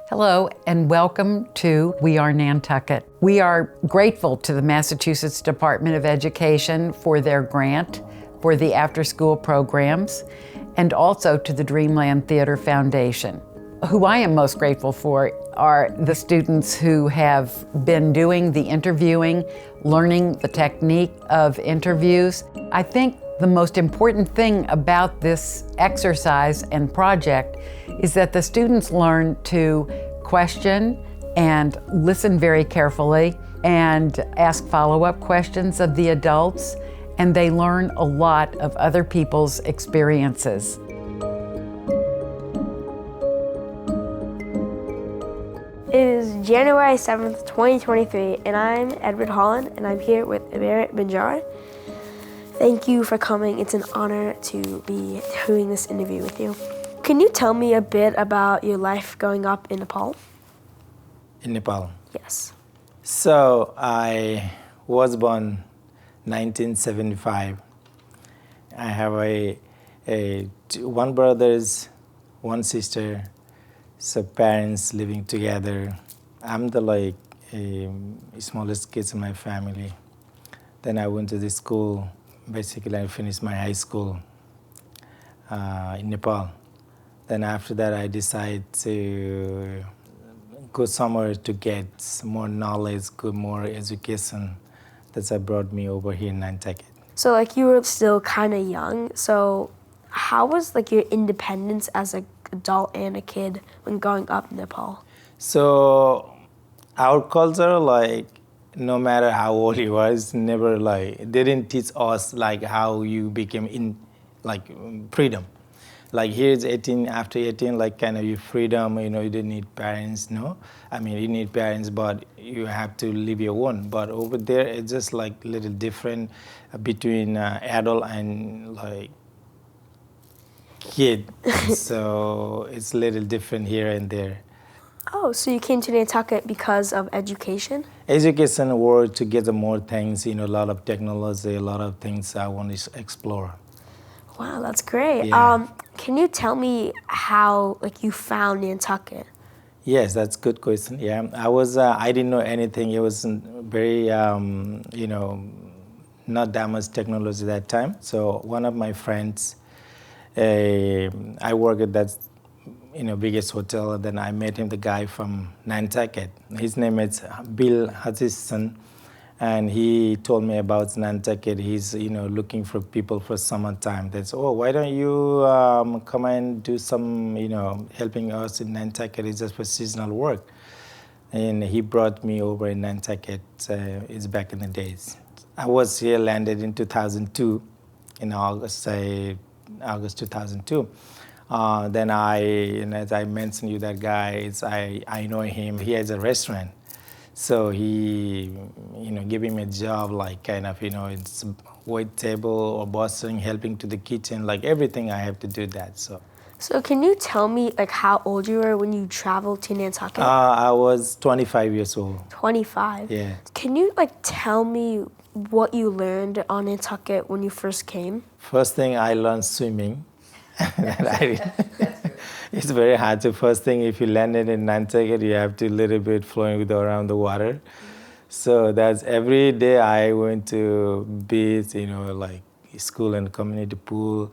Hello and welcome to We Are Nantucket. We are grateful to the Massachusetts Department of Education for their grant for the after-school programs and also to the Dreamland Theater Foundation. Who I am most grateful for are the students who have been doing the interviewing, learning the technique of interviews. I think the most important thing about this exercise and project is that the students learn to question and listen very carefully and ask follow-up questions of the adults, and they learn a lot of other people's experiences. It is January 7th, 2023, and I'm Edward Holland, and I'm here with Bharat Banjara. Thank you for coming. It's an honor to be doing this interview with you. Can you tell me a bit about your life growing up in Nepal? In Nepal? Yes. So I was born 1975. I have one brothers, one sister, so parents living together. I'm the smallest kids in my family. Then I went to the school. Basically, I finished my high school in Nepal. Then after that, I decided to go somewhere to get more knowledge, get more education. That's what brought me over here in Nantucket. So you were still kind of young. So how was your independence as an adult and a kid when growing up in Nepal? So our culture, no matter how old you was, never they didn't teach us how you became freedom. Here it's 18, after 18, kind of your freedom, you didn't need parents, no? I mean, you need parents, but you have to live your own. But over there, it's just a little different between adult and kid. So it's a little different here and there. Oh, so you came to Nantucket because of education? Education, work to get more things, a lot of technology, a lot of things I want to explore. Wow, that's great. Yeah. Can you tell me how you found Nantucket? Yes, that's a good question. Yeah, I didn't know anything. It was very, not that much technology at that time. So one of my friends, I work at that, biggest hotel. And then I met him, the guy from Nantucket. His name is Bill Hutchison. And he told me about Nantucket. He's, looking for people for summertime. That's, why don't you come and do some, helping us in Nantucket. It's just for seasonal work. And he brought me over in Nantucket. It's back in the days. I was here, landed in 2002, in August 2002. Then as I mentioned you, that guy, I know him. He has a restaurant. So he, gave him a job, it's wait table or bossing, helping to the kitchen, everything I have to do that. So can you tell me how old you were when you traveled to Nantucket? I was 25 years old. 25? Yeah. Can you tell me what you learned on Nantucket when you first came? First thing I learned swimming. It's very hard to first thing if you landed in Nantucket, you have to a little bit flowing around the water. So that's every day I went to beach, school and community pool,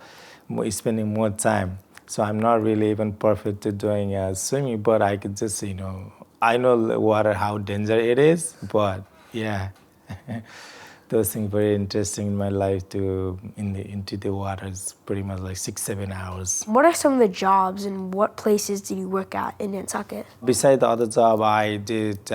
spending more time. So I'm not really even perfect to doing swimming, but I could just, I know the water, how dangerous it is, but yeah. Those things very interesting in my life into the water. It's pretty much 6-7 hours. What are some of the jobs and what places did you work at in Nantucket? Besides the other job, I did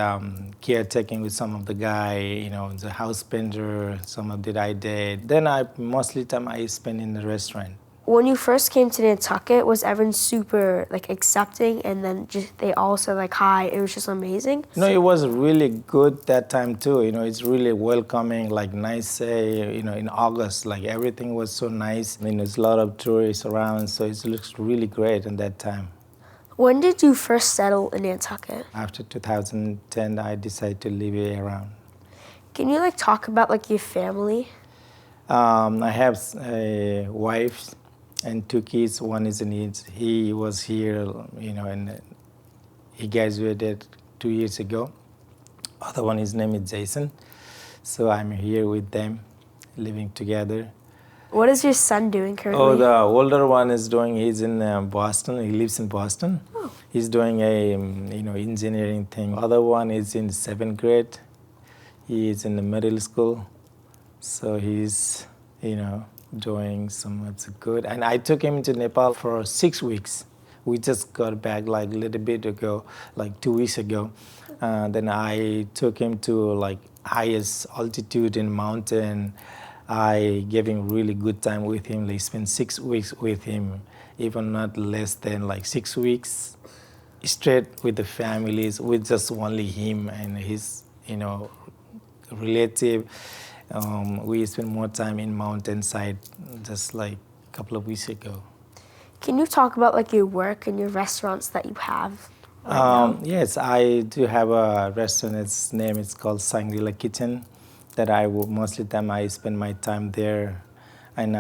caretaking with some of the guy, the house painter, some of it I did. Then mostly time I spent in the restaurant. When you first came to Nantucket, was everyone super accepting and then they all said hi, it was just amazing? No, it was really good that time too. It's really welcoming, nice, in August, everything was so nice. There's a lot of tourists around, so it looks really great in that time. When did you first settle in Nantucket? After 2010, I decided to live here around. Can you talk about your family? I have a wife and 2 kids. One is he was here, he graduated 2 years ago. Other one, his name is Zacil. So I'm here with them, living together. What is your son doing currently? Oh, the older one is doing. He's in Boston. He lives in Boston. Oh. He's doing a engineering thing. Other one is in 7th grade. He is in the middle school, so he's doing so much good. And I took him to Nepal for 6 weeks. We just got back like a little bit ago, like 2 weeks ago. Then I took him to like highest altitude in mountain. I gave him really good time with him. They spent 6 weeks with him, even not less than like 6 weeks straight with the families, with just only him and his, relative. We spent more time in mountainside just like a couple of weeks ago. Can you talk about like your work and your restaurants that you have? Yes, I do have a restaurant. Its name is called Shangri-La Kitchen. That mostly time I spend my time there, and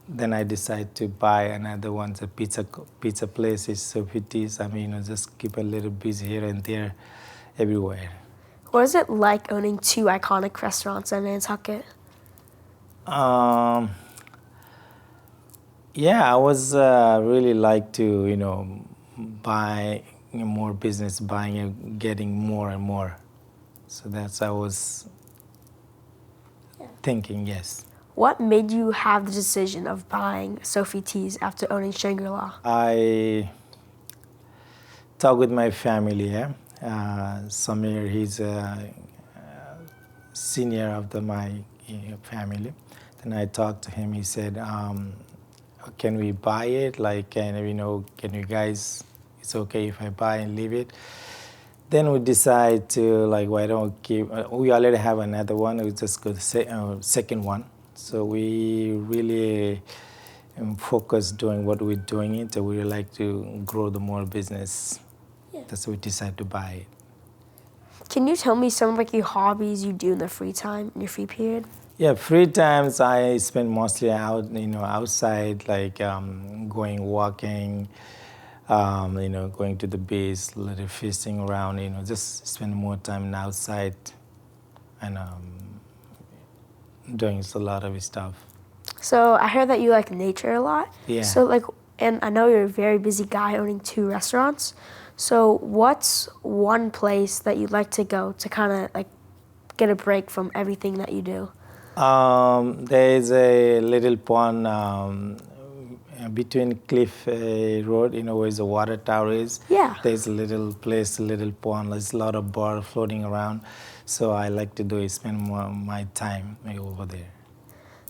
then I decide to buy another one. The pizza place is so pretty. I mean, just keep a little busy here and there, everywhere. What is it like owning 2 iconic restaurants in Nantucket? Yeah, I was really like to buy more business, buying and getting more and more. So that's I was thinking, yes. What made you have the decision of buying Sophie Teas after owning Shangri-La? I talked with my family. Samir, he's a senior of my family. Then I talked to him. He said, "Can we buy it? Like, can you guys? It's okay if I buy and leave it." Then we decide to why don't we keep? We already have another one. We just go the second one. So we really focus doing what we're doing it. So we like to grow the more business. Yeah. That's why we decide to buy it. Can you tell me some of your hobbies you do in the free time, in your free period? Yeah, free times I spend mostly outside, going walking. Going to the beach, little fishing around, just spend more time outside and doing a lot of stuff. So I heard that you like nature a lot. Yeah. So and I know you're a very busy guy owning 2 restaurants. So what's one place that you'd like to go to kind of get a break from everything that you do? There is a little pond between Cliff Road, where the water tower is. Yeah. There's a little place, a little pond. There's a lot of birds floating around. So I like to spend more of my time over there.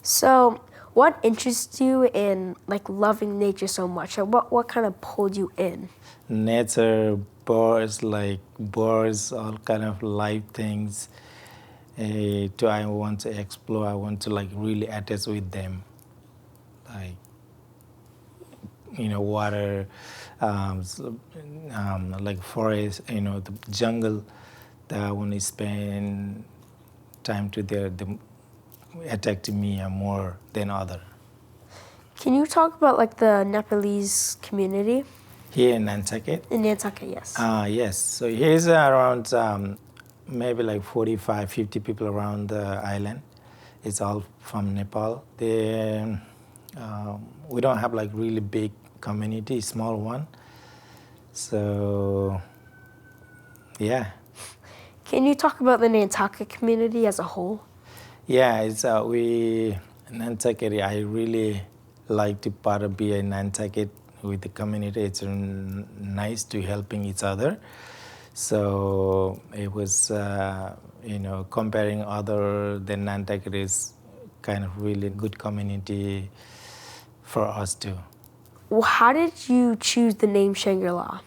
So what interests you in loving nature so much? Or what kind of pulled you in? Nature, birds, all kind of live things. I want to explore. I want to really attach with them. Water, forest, the jungle. That I want to spend time to there. They attract me more than other. Can you talk about the Nepalese community? Here in Nantucket? In Nantucket, yes. Yes. So here's around maybe 45, 50 people around the island. It's all from Nepal. We don't have really big community, small one. So, yeah. Can you talk about the Nantucket community as a whole? Yeah, it's Nantucket. I really like to be in Nantucket with the community. It's nice to helping each other. So it was, comparing other than Nantucket is kind of really good community for us too. Well, how did you choose the name Shangri-La?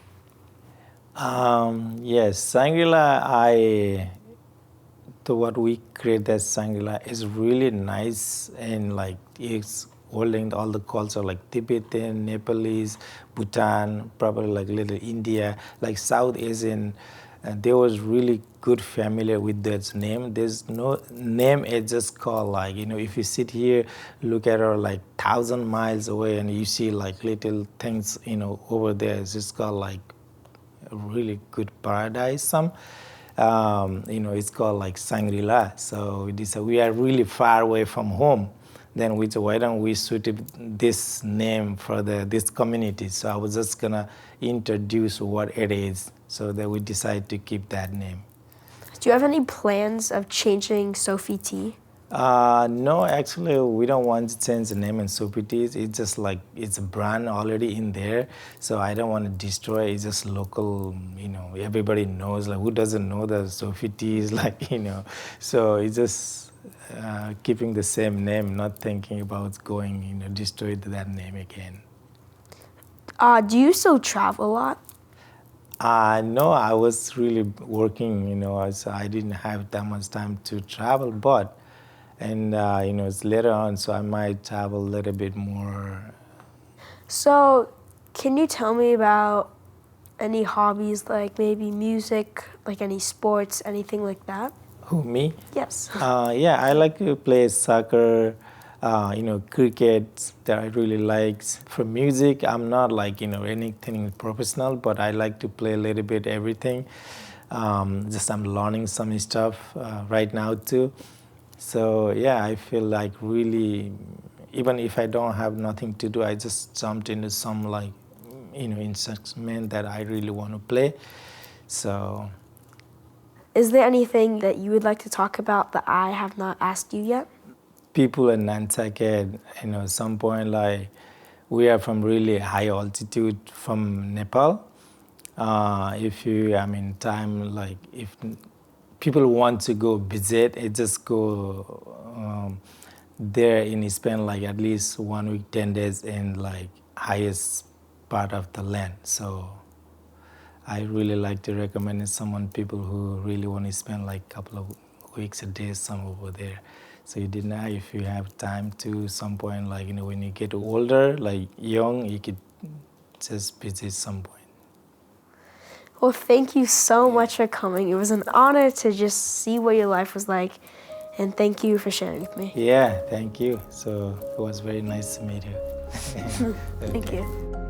Yes, Shangri-La, what we create as Shangri-La is really nice and it's holding all the culture Tibetan, Nepalese, Bhutan, probably little India, South Asian. They was really good familiar with that name. There's no name, it's just called if you sit here, look at her 1,000 miles away and you see little things, over there, it's just called a really good paradise. Some, it's called like Shangri-La. So we are really far away from home. Then why don't we suit this name for this community? So I was just gonna introduce what it is, so that we decide to keep that name. Do you have any plans of changing Sophie T? No, actually, we don't want to change the name in Sophie T. It's just like it's a brand already in there, so I don't want to destroy it. It's just local, everybody knows. Like, who doesn't know that Sophie T is like, So it's just keeping the same name, not thinking about going, destroy that name again. Do you still travel a lot? No, I was really working, so I didn't have that much time to travel, and it's later on, so I might travel a little bit more. So, can you tell me about any hobbies, like maybe music, like any sports, anything like that? Who, me? Yes. Yeah, I like to play soccer, cricket that I really like. For music, I'm not like, anything professional, but I like to play a little bit everything. Just I'm learning some stuff right now too. So yeah, I feel like really, even if I don't have nothing to do, I just jumped into some like, instrument that I really want to play. So. Is there anything that you would like to talk about that I have not asked you yet? People in Nantucket, some point like, we are from really high altitude from Nepal. If people want to go visit, it just go there and spend like at least 1 week, 10 days in like highest part of the land. So I really like to recommend it people who really want to spend like a couple of weeks, a day, some over there. So you didn't know if you have time to some point, like, when you get older, like young, you could just visit some point. Well, thank you so much for coming. It was an honor to just see what your life was like, and thank you for sharing with me. Yeah, thank you. So it was very nice to meet you. Thank you.